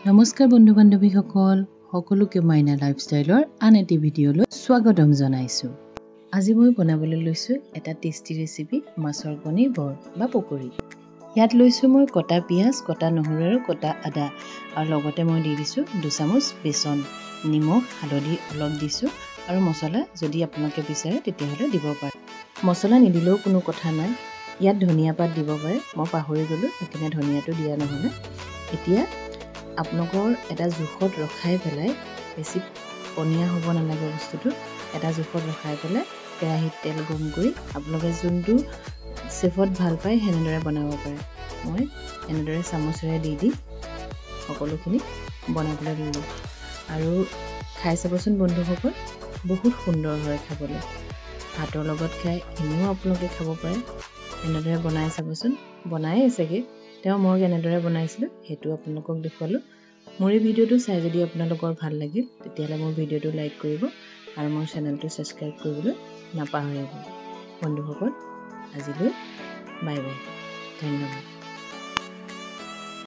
নমস্কাৰ বন্ধু বান্ধৱীসকল, সকলোকে মাইনা লাইফষ্টাইলৰ আন এটি ভিডিঅ'লৈ স্বাগতম জনাইছোঁ। আজি মই বনাবলৈ লৈছোঁ এটা টেষ্টি ৰেচিপি মাছৰ কণী বৰ বা পকৰি। ইয়াত লৈছোঁ মই কটা পিঁয়াজ, কটা নহৰু আৰু কটা আদা, আৰু লগতে মই দি দিছোঁ 2 চামুচ বেচন, নিমখ, হালধি অলপ দিছোঁ আৰু মছলা যদি আপোনালোকে বিচাৰে তেতিয়াহ'লে দিব পাৰে। মছলা নিদিলেও কোনো কথা নাই, ইয়াত ধনিয়া পাত দিব পাৰে, মই পাহৰি গ'লোঁ সেইকাৰণে ধনিয়াটো দিয়া নহ'লে। এতিয়া আপোনালোকৰ এটা জোখত ৰখাই পেলাই, বেছি পনীয়া হ'ব নালাগে বস্তুটো, এটা জোখত ৰখাই পেলাই কেৰাহীত তেল গৰম কৰি আপোনালোকে যোনটো চেফত ভাল পায় সেনেদৰে বনাব পাৰে। মই এনেদৰে চামুচেৰে দি সকলোখিনি বনাবলৈ দিলোঁ আৰু খাই চাবচোন বন্ধুসকল, বহুত সুন্দৰ হয় খাবলৈ। ভাতৰ লগত খাই এনেও আপোনালোকে খাব পাৰে। এনেদৰে বনাই চাবচোন, বনায়েই চাগে, তেওঁ মই কেনেদৰে বনাইছিলোঁ সেইটো আপোনালোকক দেখুৱালোঁ। মোৰ এই ভিডিঅ'টো চাই যদি আপোনালোকৰ ভাল লাগিল তেতিয়াহ'লে মোৰ ভিডিঅ'টো লাইক কৰিব আৰু মোৰ চেনেলটো ছাবস্ক্ৰাইব কৰিবলৈ নাপাহৰিব। বন্ধুসকল, আজিলৈ বাই বাই, ধন্যবাদ।